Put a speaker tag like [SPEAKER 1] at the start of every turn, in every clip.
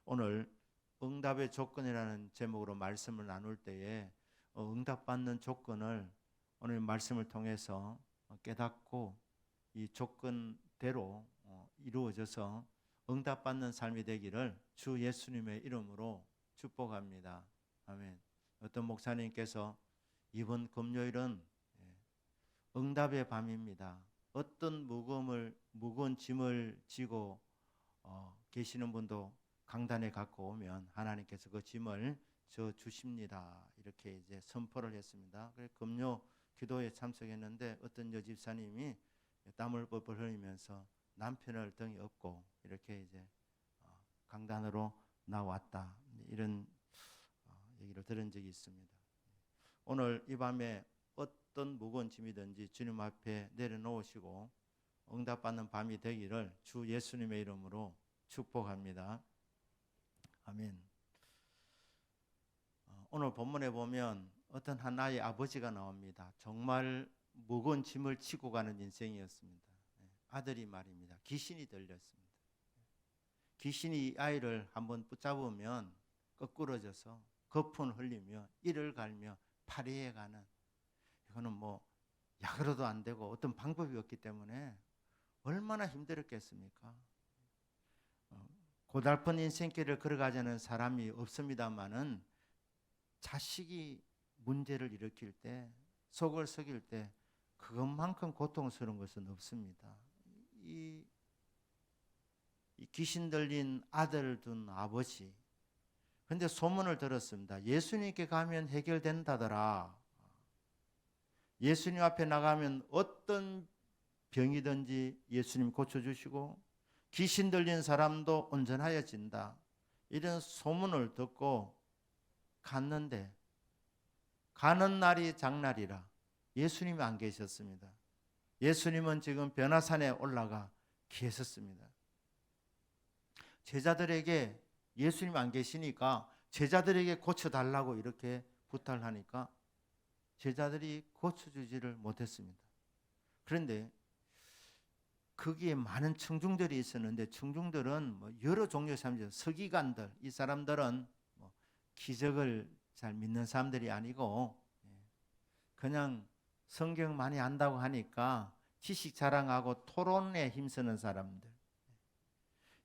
[SPEAKER 1] 오늘 응답의 조건이라는 제목으로 말씀을 나눌 때에 응답받는 조건을 오늘 말씀을 통해서 깨닫고 이 조건대로 이루어져서 응답받는 삶이 되기를 주 예수님의 이름으로 축복합니다. 아멘. 어떤 목사님께서 이번 금요일은 응답의 밤입니다. 어떤 무거운 짐을 지고 계시는 분도 강단에 갖고 오면 하나님께서 그 짐을 져 주십니다. 이렇게 이제 선포를 했습니다. 그래서 금요 기도에 참석했는데 어떤 여집사님이 땀을 뻘뻘 흘리면서 남편을 등에 업고 이렇게 이제 강단으로 나왔다. 이런 얘기를 들은 적이 있습니다. 오늘 이 밤에 어떤 무거운 짐이든지 주님 앞에 내려놓으시고 응답받는 밤이 되기를 주 예수님의 이름으로 축복합니다. 아멘. 오늘 본문에 보면 어떤 하나의 아버지가 나옵니다. 정말 무거운 짐을 지고 가는 인생이었습니다. 아들이 말입니다. 귀신이 들렸습니다. 귀신이 이 아이를 한번 붙잡으면 거꾸러져서 거품 흘리며 이를 갈며 파리에 가는, 이거는 뭐 약으로도 안 되고 어떤 방법이 없기 때문에 얼마나 힘들었겠습니까? 고달픈 인생길을 걸어가자는 사람이 없습니다만은 자식이 문제를 일으킬 때, 속을 썩일 때 그것만큼 고통스러운 것은 없습니다. 이 귀신 들린 아들을 둔 아버지, 그런데 소문을 들었습니다. 예수님께 가면 해결된다더라. 예수님 앞에 나가면 어떤 병이든지 예수님 고쳐주시고 귀신 들린 사람도 온전하여진다. 이런 소문을 듣고 갔는데 가는 날이 장날이라 예수님이 안 계셨습니다. 예수님은 지금 변화산에 올라가 계셨습니다. 제자들에게 예수님 안 계시니까 제자들에게 고쳐달라고 이렇게 부탁을 하니까 제자들이 고쳐주지를 못했습니다. 그런데 거기에 많은 청중들이 있었는데 청중들은 여러 종류의 사람들, 서기관들, 이 사람들은 기적을 잘 믿는 사람들이 아니고 그냥 성경 많이 안다고 하니까 지식 자랑하고 토론에 힘쓰는 사람들.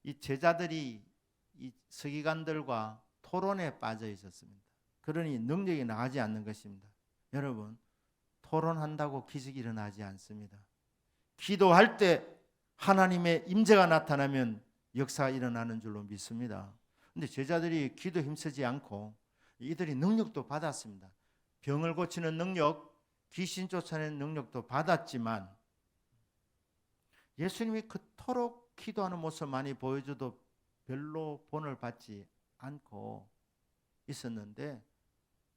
[SPEAKER 1] 이 제자들이 이 서기관들과 토론에 빠져 있었습니다. 그러니 능력이 나가지 않는 것입니다. 여러분, 토론한다고 기적이 일어나지 않습니다. 기도할 때 하나님의 임재가 나타나면 역사가 일어나는 줄로 믿습니다. 그런데 제자들이 기도 힘쓰지 않고 이들이 능력도 받았습니다. 병을 고치는 능력, 귀신 쫓아내는 능력도 받았지만 예수님이 그토록 기도하는 모습 많이 보여줘도 별로 본을 받지 않고 있었는데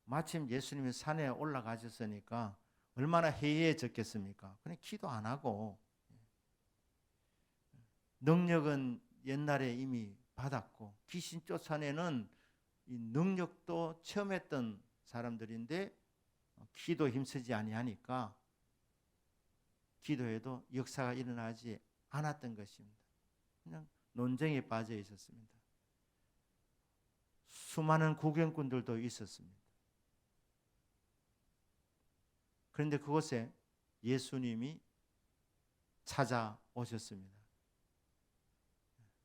[SPEAKER 1] 마침 예수님이 산에 올라가셨으니까 얼마나 해이해졌겠습니까? 그냥 기도 안 하고 능력은 옛날에 이미 받았고 귀신 쫓아내는 이 능력도 체험했던 사람들인데 기도 힘쓰지 아니하니까 기도해도 역사가 일어나지 않았던 것입니다. 그냥 논쟁에 빠져 있었습니다. 수많은 구경꾼들도 있었습니다. 그런데 그곳에 예수님이 찾아오셨습니다.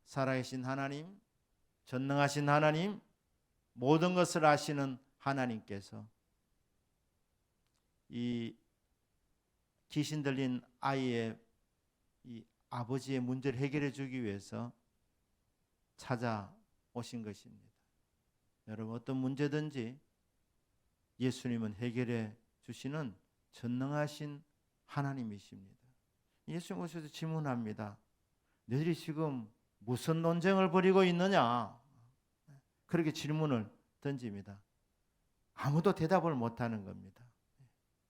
[SPEAKER 1] 살아계신 하나님, 전능하신 하나님, 모든 것을 아시는 하나님께서 이 귀신 들린 아이의 이 아버지의 문제를 해결해 주기 위해서 찾아오신 것입니다. 여러분, 어떤 문제든지 예수님은 해결해 주시는 전능하신 하나님이십니다. 예수님 오셔서 질문합니다. 너희들이 지금 무슨 논쟁을 벌이고 있느냐? 그렇게 질문을 던집니다. 아무도 대답을 못하는 겁니다.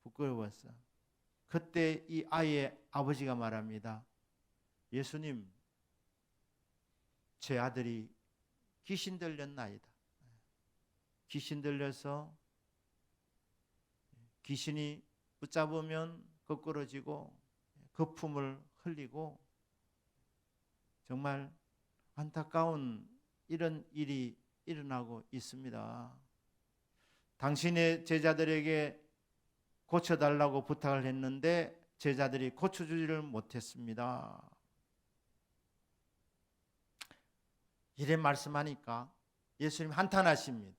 [SPEAKER 1] 부끄러워서. 그때 이 아이의 아버지가 말합니다. 예수님, 제 아들이 귀신 들렸나이다. 귀신 들려서 귀신이 붙잡으면 거꾸러지고 거품을 흘리고 정말 안타까운 이런 일이 일어나고 있습니다. 당신의 제자들에게 고쳐달라고 부탁을 했는데 제자들이 고쳐주지를 못했습니다. 이래 말씀하니까 예수님 한탄하십니다.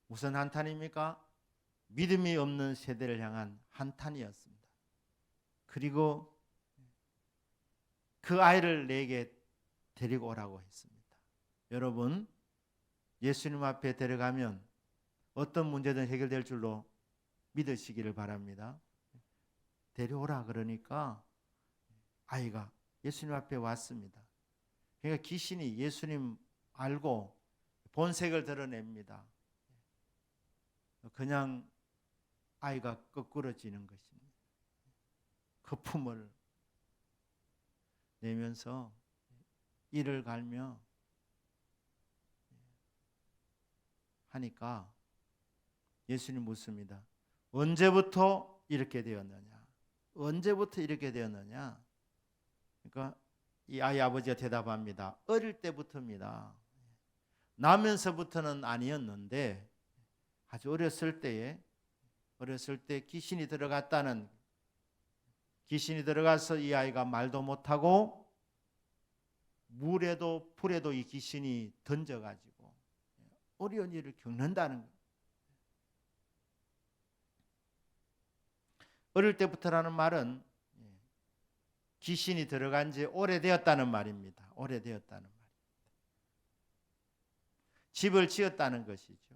[SPEAKER 1] 무슨 한탄입니까? 믿음이 없는 세대를 향한 한탄이었습니다. 그리고 그 아이를 내게 데리고 오라고 했습니다. 여러분, 예수님 앞에 데려가면 어떤 문제든 해결될 줄로 믿으시기를 바랍니다. 데려오라 그러니까 아이가 예수님 앞에 왔습니다. 그러니까 귀신이 예수님 알고 본색을 드러냅니다. 그냥 아이가 거꾸러지는 것입니다. 거품을 내면서 이를 갈며 하니까 예수님 묻습니다. 언제부터 이렇게 되었느냐? 언제부터 이렇게 되었느냐? 그러니까 이 아이 아버지가 대답합니다. 어릴 때부터입니다. 나면서부터는 아니었는데 아주 어렸을 때 귀신이 들어가서 이 아이가 말도 못하고 물에도 불에도 이 귀신이 던져가지고 어려운 일을 겪는다는 거예요. 어릴 때부터라는 말은 귀신이 들어간 지 오래되었다는 말입니다. 오래되었다는 말입니다. 집을 지었다는 것이죠.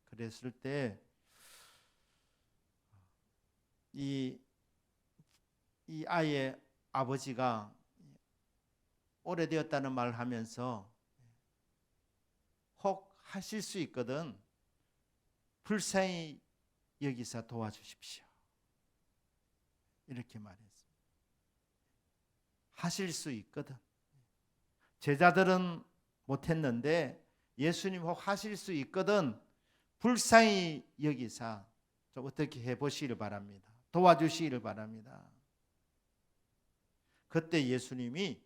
[SPEAKER 1] 그랬을 때 이 아이의 아버지가 오래되었다는 말을 하면서 혹 하실 수 있거든 불쌍히 여기서 도와주십시오. 이렇게 말했습니다. 하실 수 있거든. 제자들은 못했는데 예수님 혹 하실 수 있거든 불쌍히 여기사 좀 어떻게 해보시기를 바랍니다. 도와주시기를 바랍니다. 그때 예수님이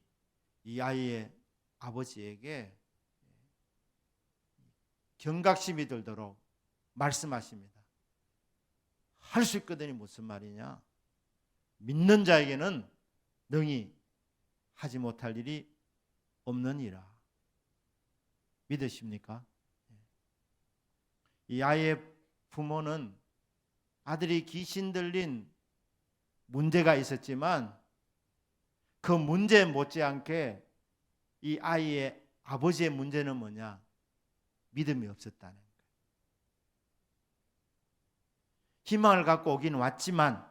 [SPEAKER 1] 이 아이의 아버지에게 경각심이 들도록 말씀하십니다. 할 수 있거든이 무슨 말이냐? 믿는 자에게는 능히 하지 못할 일이 없느니라. 믿으십니까? 이 아이의 부모는 아들이 귀신 들린 문제가 있었지만 그 문제 못지않게 이 아이의 아버지의 문제는 뭐냐? 믿음이 없었다는 거예요. 희망을 갖고 오긴 왔지만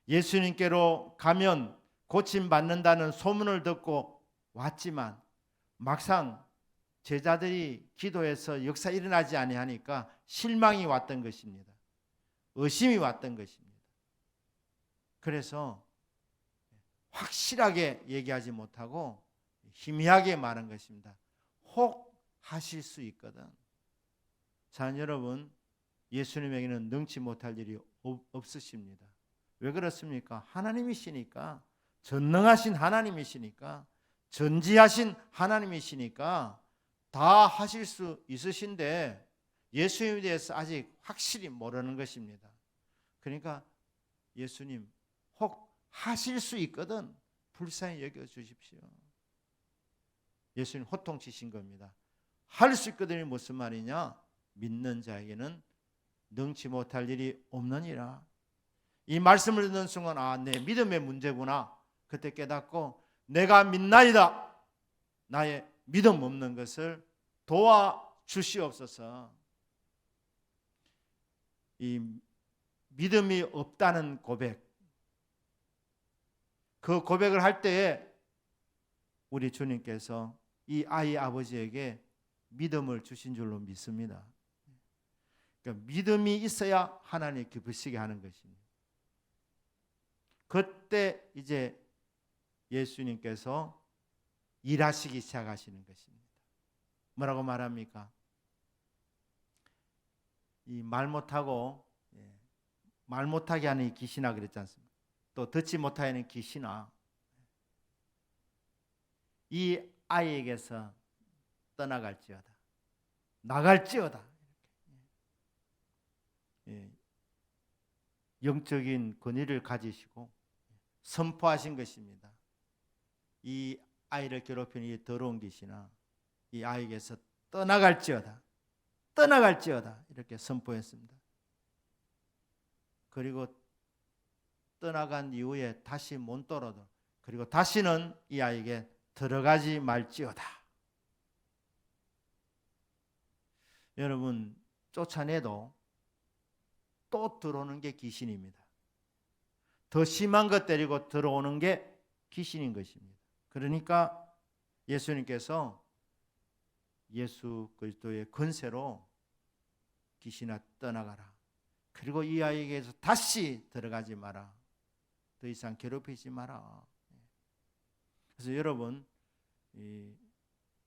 [SPEAKER 1] 예수님께로 가면 고침받는다는 소문을 듣고 왔지만 막상 제자들이 기도해서 역사 일어나지 아니하니까 실망이 왔던 것입니다. 의심이 왔던 것입니다. 그래서 확실하게 얘기하지 못하고 희미하게 말한 것입니다. 혹 하실 수 있거든. 자, 여러분, 예수님에게는 능치 못할 일이 없으십니다. 왜 그렇습니까? 하나님이시니까, 전능하신 하나님이시니까, 전지하신 하나님이시니까 다 하실 수 있으신데 예수님에 대해서 아직 확실히 모르는 것입니다. 그러니까 예수님 혹 하실 수 있거든 불쌍히 여겨주십시오. 예수님 호통치신 겁니다. 할 수 있거든이 무슨 말이냐? 믿는 자에게는 능치 못할 일이 없느니라. 이 말씀을 듣는 순간 내 믿음의 문제구나. 그때 깨닫고 내가 믿나이다. 나의 믿음 없는 것을 도와주시옵소서. 이 믿음이 없다는 고백, 그 고백을 할 때에 우리 주님께서 이 아이 아버지에게 믿음을 주신 줄로 믿습니다. 그러니까 믿음이 있어야 하나님 기쁘시게 하는 것입니다. 그때 이제 예수님께서 일하시기 시작하시는 것입니다. 뭐라고 말합니까? 이 말 못하고 말 못하게 하는 귀신아 그랬지 않습니까? 또 듣지 못하게 하는 귀신아, 이 아이에게서 떠나갈지어다. 나갈지어다. 예, 영적인 권위를 가지시고 선포하신 것입니다. 이 아이를 괴롭히는 이 더러운 귀신아, 이 아이에게서 떠나갈지어다. 떠나갈지어다. 이렇게 선포했습니다. 그리고 떠나간 이후에 다시 못 돌아도, 그리고 다시는 이 아이에게 들어가지 말지어다. 여러분, 쫓아내도 또 들어오는 게 귀신입니다. 더 심한 것 때리고 들어오는 게 귀신인 것입니다. 그러니까 예수님께서 예수 그리스도의 권세로 귀신아 떠나가라. 그리고 이 아이에게서 다시 들어가지 마라. 더 이상 괴롭히지 마라. 그래서 여러분,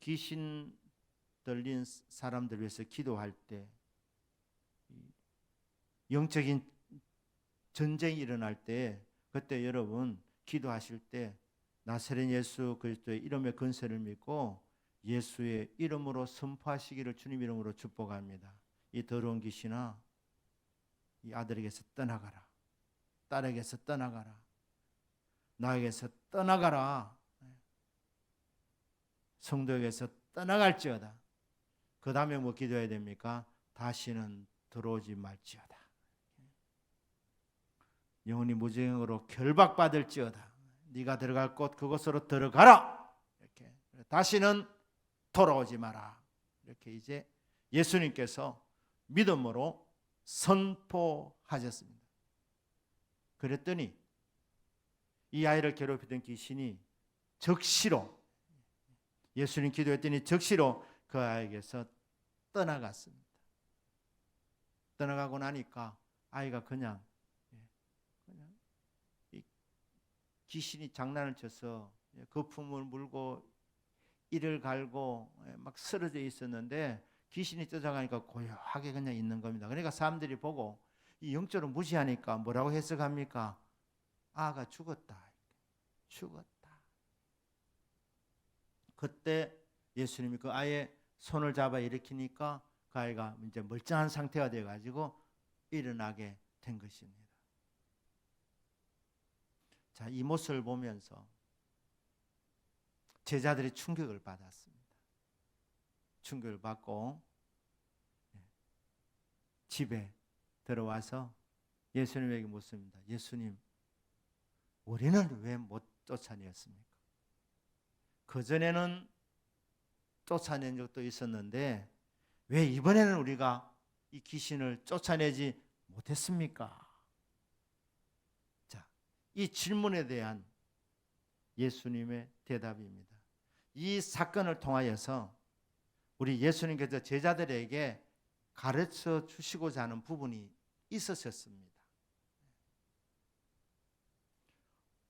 [SPEAKER 1] 귀신 들린 사람들 위해서 기도할 때, 영적인 전쟁이 일어날 때, 그때 여러분 기도하실 때 나사렛 예수 그리스도의 이름의 권세를 믿고 예수의 이름으로 선포하시기를 주님 이름으로 축복합니다. 이 더러운 귀신아, 이 아들에게서 떠나가라. 딸에게서 떠나가라. 나에게서 떠나가라. 성도에게서 떠나갈지어다. 그 다음에 뭐 기도해야 됩니까? 다시는 들어오지 말지어다. 영원히 무정으로 결박받을지어다. 네가 들어갈 곳 그곳으로 들어가라. 이렇게 다시는 돌아오지 마라. 이렇게 이제 예수님께서 믿음으로 선포하셨습니다. 그랬더니 이 아이를 괴롭히던 귀신이 즉시로, 예수님 기도했더니 즉시로 그 아이에게서 떠나갔습니다. 떠나가고 나니까 아이가 그냥 이 귀신이 장난을 쳐서 거품을 물고 이를 갈고 막 쓰러져 있었는데 귀신이 쫓아가니까 고요하게 그냥 있는 겁니다. 그러니까 사람들이 보고 이 영적으로 무시하니까 뭐라고 해석합니까? 아가 죽었다. 죽었다. 그때 예수님이 그 아이의 손을 잡아 일으키니까 그 아이가 이제 멀쩡한 상태가 되어가지고 일어나게 된 것입니다. 자, 이 모습을 보면서 제자들이 충격을 받았습니다. 충격을 받고 집에 들어와서 예수님에게 묻습니다. 예수님, 우리는 왜 못 쫓아내었습니까? 그전에는 쫓아낸 적도 있었는데 왜 이번에는 우리가 이 귀신을 쫓아내지 못했습니까? 자, 이 질문에 대한 예수님의 대답입니다. 이 사건을 통하여서 우리 예수님께서 제자들에게 가르쳐 주시고자 하는 부분이 있었습니다.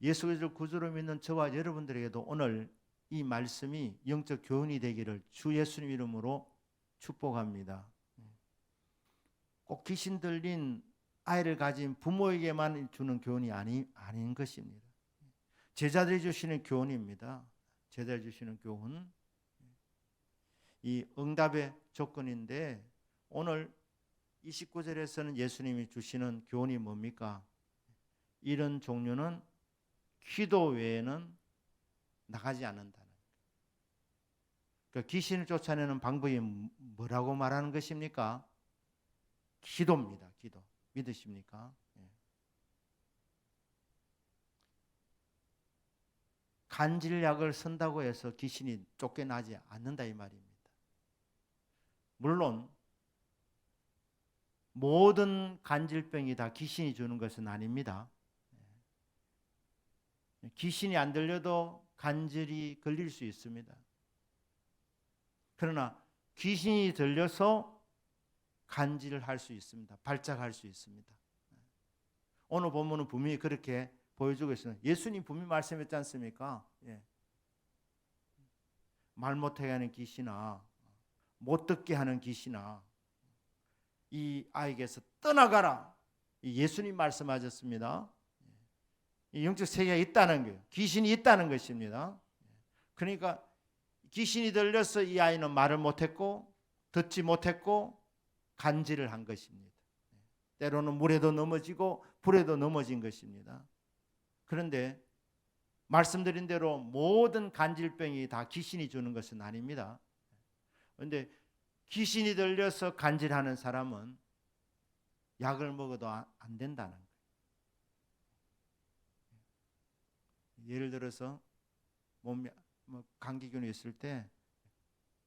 [SPEAKER 1] 예수 그리스도를 구주로 믿는 저와 여러분들에게도 오늘 이 말씀이 영적 교훈이 되기를 주 예수님 이름으로 축복합니다. 꼭 귀신 들린 아이를 가진 부모에게만 주는 교훈이 아닌 것입니다. 제자들이 주시는 교훈입니다. 제자들이 주시는 교훈. 이 응답의 조건인데 오늘 29절에서는 예수님이 주시는 교훈이 뭡니까? 이런 종류는 기도 외에는 나가지 않는다는. 그러니까 귀신을 쫓아내는 방법이 뭐라고 말하는 것입니까? 기도입니다. 기도. 믿으십니까? 간질약을 쓴다고 해서 귀신이 쫓겨나지 않는다 이 말입니다. 물론 모든 간질병이 다 귀신이 주는 것은 아닙니다. 귀신이 안 들려도 간질이 걸릴 수 있습니다. 그러나 귀신이 들려서 간질을 할 수 있습니다. 발작할 수 있습니다. 오늘 본문은 분명히 그렇게 보여주고 있습니다. 예수님 분명히 말씀했지 않습니까? 말 못하게 하는 귀신아, 못 듣게 하는 귀신아, 이 아이에게서 떠나가라. 예수님 말씀하셨습니다. 이 영적 세계가 있다는 거예요. 귀신이 있다는 것입니다. 그러니까 귀신이 들려서 이 아이는 말을 못했고 듣지 못했고 간질을 한 것입니다. 때로는 물에도 넘어지고 불에도 넘어진 것입니다. 그런데 말씀드린 대로 모든 간질병이 다 귀신이 주는 것은 아닙니다. 그런데 귀신이 들려서 간질하는 사람은 약을 먹어도 안 된다는 거예요. 예를 들어서 몸에 감기균이 있을 때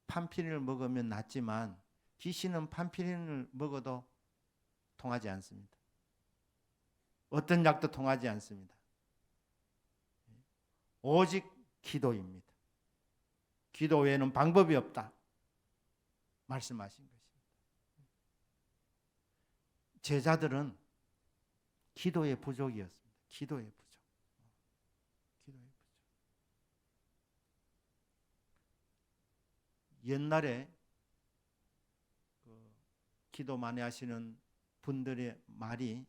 [SPEAKER 1] 판피린을 먹으면 낫지만 귀신은 판피린을 먹어도 통하지 않습니다. 어떤 약도 통하지 않습니다. 오직 기도입니다. 기도 외에는 방법이 없다 말씀하신 것입니다. 제자들은 기도의 부족이었습니다. 기도의 부족. 옛날에 기도 많이 하시는 분들의 말이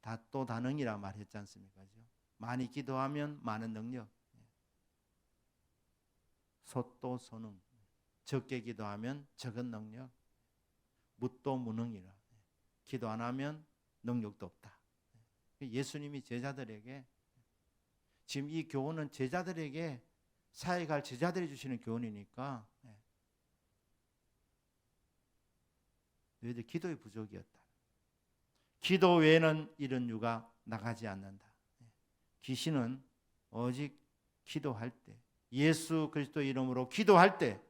[SPEAKER 1] 다또다능이라 말했지 않습니까? 많이 기도하면 많은 능력, 소또소능. 적게 기도하면 적은 능력, 무또무능이라. 기도 안 하면 능력도 없다. 예수님이 제자들에게, 지금 이 교훈은 제자들에게, 사역할 제자들이 주시는 교훈이니까 너희들 기도의 부족이었다. 기도 외에는 이런 유가 나가지 않는다. 귀신은 오직 기도할 때, 예수 그리스도 이름으로 기도할 때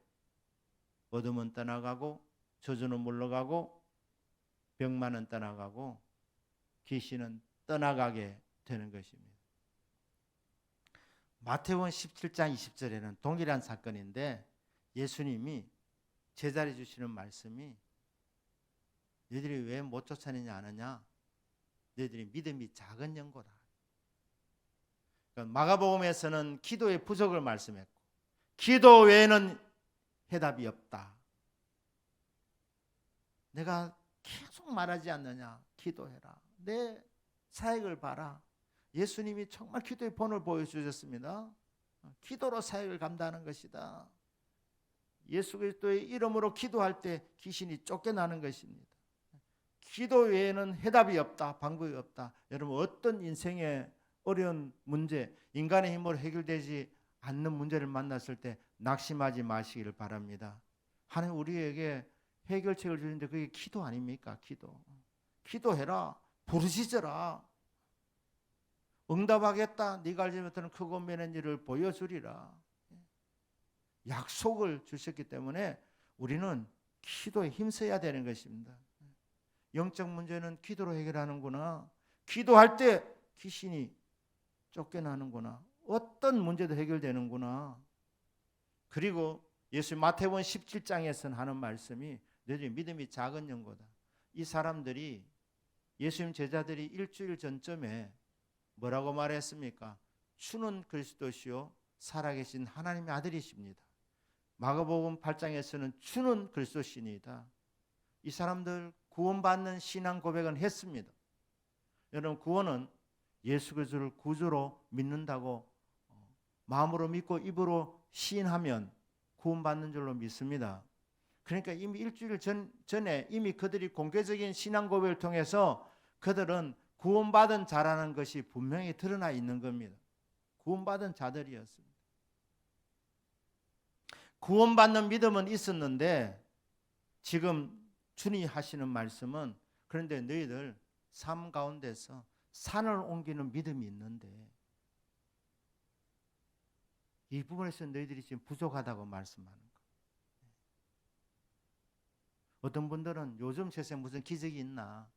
[SPEAKER 1] 어둠은 떠나가고 저주는 물러가고 병만은 떠나가고 귀신은 떠나가게 되는 것입니다. 마태복음 17장 20절에는 동일한 사건인데 예수님이 제자리 주시는 말씀이 너희들이 왜 못 쫓아내냐 아느냐? 너희들이 믿음이 작은 영고다. 그러니까 마가복음에서는 기도의 부족을 말씀했고 기도 외에는 해답이 없다. 내가 계속 말하지 않느냐? 기도해라. 내 사역을 봐라. 예수님이 정말 기도의 본을 보여주셨습니다. 기도로 사역을 감당하는 것이다. 예수 그리스도의 이름으로 기도할 때 귀신이 쫓겨나는 것입니다. 기도 외에는 해답이 없다. 방법이 없다. 여러분 어떤 인생의 어려운 문제, 인간의 힘으로 해결되지 않는 문제를 만났을 때 낙심하지 마시기를 바랍니다. 하나님 우리에게 해결책을 주는데 그게 기도 아닙니까? 기도. 기도해라. 부르짖어라. 응답하겠다. 네가 알지 못하는 크고 매는 일을 보여주리라. 약속을 주셨기 때문에 우리는 기도에 힘써야 되는 것입니다. 영적 문제는 기도로 해결하는구나. 기도할 때 귀신이 쫓겨나는구나. 어떤 문제도 해결되는구나. 그리고 예수 마태복음 17장에서는 하는 말씀이 너희 믿음이 작은 영고다. 이 사람들이 예수님 제자들이 일주일 전쯤에 뭐라고 말했습니까? 주는 그리스도시요 살아계신 하나님의 아들이십니다. 마가복음 8장에서는 주는 그리스도시니다. 이 사람들 구원받는 신앙 고백은 했습니다. 여러분 구원은 예수 그리스도를 구주로 믿는다고 마음으로 믿고 입으로 시인하면 구원받는 줄로 믿습니다. 그러니까 이미 일주일 전에 이미 그들이 공개적인 신앙 고백을 통해서 그들은 구원받은 자라는 것이 분명히 드러나 있는 겁니다. 구원받은 자들이었습니다. 구원받는 믿음은 있었는데 지금 주님이 하시는 말씀은 그런데 너희들 삶 가운데서 산을 옮기는 믿음이 있는데 이 부분에서 너희들이 지금 부족하다고 말씀하는 거예요. 어떤 분들은 요즘 세상에 무슨 기적이 있나?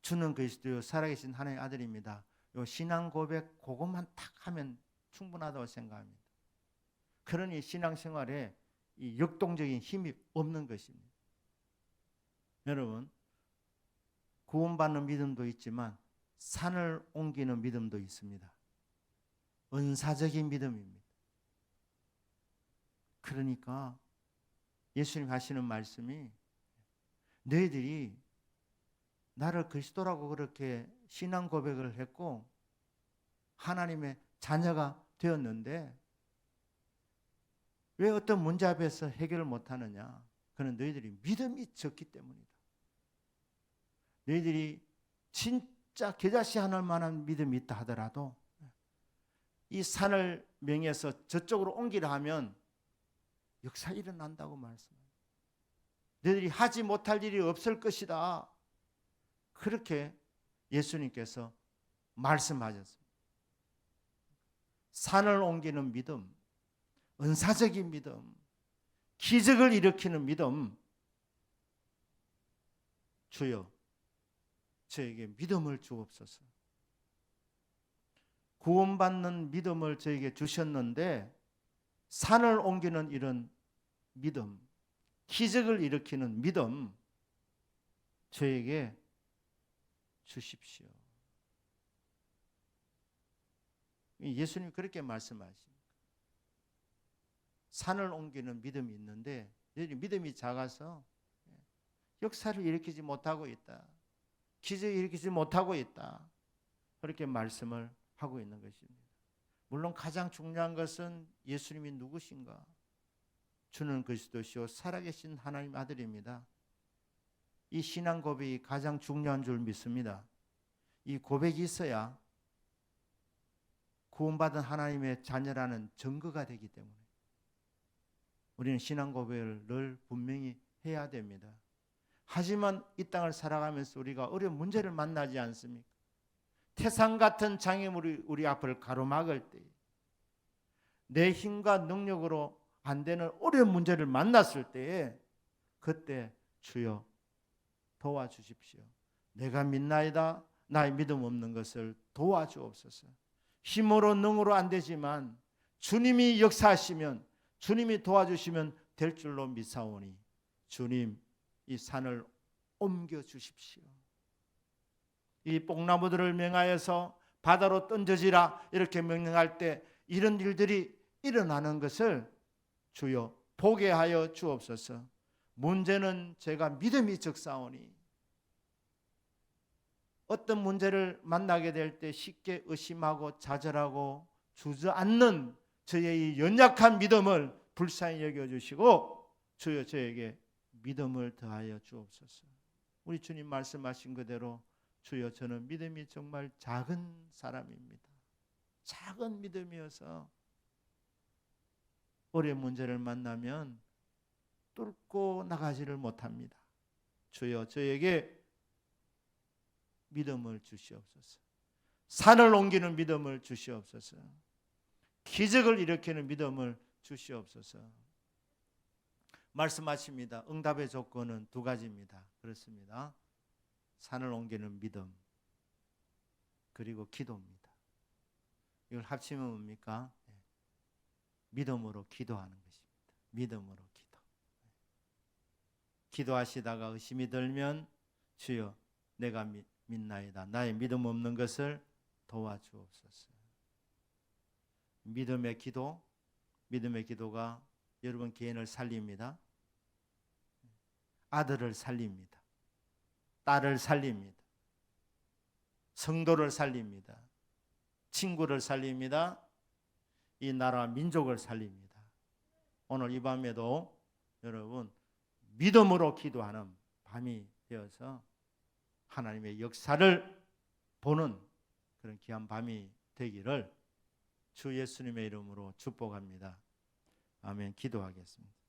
[SPEAKER 1] 주는 그리스도요 살아계신 하나님의 아들입니다. 요 신앙 고백 그것만 딱 하면 충분하다고 생각합니다. 그러니 신앙생활에 이 역동적인 힘이 없는 것입니다. 여러분 구원받는 믿음도 있지만 산을 옮기는 믿음도 있습니다. 은사적인 믿음입니다. 그러니까 예수님 하시는 말씀이 너희들이 나를 그리스도라고 그렇게 신앙 고백을 했고 하나님의 자녀가 되었는데 왜 어떤 문제 앞에서 해결을 못하느냐? 그는 너희들이 믿음이 적기 때문이다. 너희들이 진짜 겨자씨 하늘만한 믿음이 있다 하더라도 이 산을 명해서 저쪽으로 옮기라 하면 역사 일어난다고 말씀합니다. 너희들이 하지 못할 일이 없을 것이다. 그렇게 예수님께서 말씀하셨습니다. 산을 옮기는 믿음, 은사적인 믿음, 기적을 일으키는 믿음, 주여 저에게 믿음을 주옵소서. 구원받는 믿음을 저에게 주셨는데 산을 옮기는 이런 믿음, 기적을 일으키는 믿음 저에게 주십시오. 예수님 그렇게 말씀하십니다. 산을 옮기는 믿음이 있는데 믿음이 작아서 역사를 일으키지 못하고 있다. 기적을 일으키지 못하고 있다. 그렇게 말씀을 하고 있는 것입니다. 물론 가장 중요한 것은 예수님이 누구신가? 주는 그리스도시요 살아계신 하나님 아들입니다. 이 신앙 고백이 가장 중요한 줄 믿습니다. 이 고백이 있어야 구원받은 하나님의 자녀라는 증거가 되기 때문에 우리는 신앙 고백을 늘 분명히 해야 됩니다. 하지만 이 땅을 살아가면서 우리가 어려운 문제를 만나지 않습니까? 태산 같은 장애물이 우리 앞을 가로막을 때, 내 힘과 능력으로 안 되는 어려운 문제를 만났을 때에 그때 주여 도와주십시오. 내가 믿나이다. 나의 믿음 없는 것을 도와주옵소서. 힘으로 능으로 안 되지만 주님이 역사하시면, 주님이 도와주시면 될 줄로 믿사오니 주님 이 산을 옮겨 주십시오. 이 뽕나무들을 명하여서 바다로 던져지라 이렇게 명령할 때 이런 일들이 일어나는 것을 주여 보게 하여 주옵소서. 문제는 제가 믿음이 적사오니 어떤 문제를 만나게 될 때 쉽게 의심하고 좌절하고 주저앉는 저의 이 연약한 믿음을 불쌍히 여겨주시고 주여 저에게 믿음을 더하여 주옵소서. 우리 주님 말씀하신 그대로 주여 저는 믿음이 정말 작은 사람입니다. 작은 믿음이어서 어려운 문제를 만나면 뚫고 나가지를 못합니다. 주여 저에게 믿음을 주시옵소서. 산을 옮기는 믿음을 주시옵소서. 기적을 일으키는 믿음을 주시옵소서. 말씀하십니다. 응답의 조건은 두 가지입니다. 그렇습니다. 산을 옮기는 믿음 그리고 기도입니다. 이걸 합치면 뭡니까? 믿음으로 기도하는 것입니다. 믿음으로 기도. 기도하시다가 의심이 들면 주여 내가 믿나이다. 나의 믿음 없는 것을 도와주옵소서. 믿음의 기도가 여러분 개인을 살립니다. 아들을 살립니다. 딸을 살립니다. 성도를 살립니다. 친구를 살립니다. 이 나라 민족을 살립니다. 오늘 이 밤에도 여러분 믿음으로 기도하는 밤이 되어서 하나님의 역사를 보는 그런 귀한 밤이 되기를 주 예수님의 이름으로 축복합니다. 아멘. 기도하겠습니다.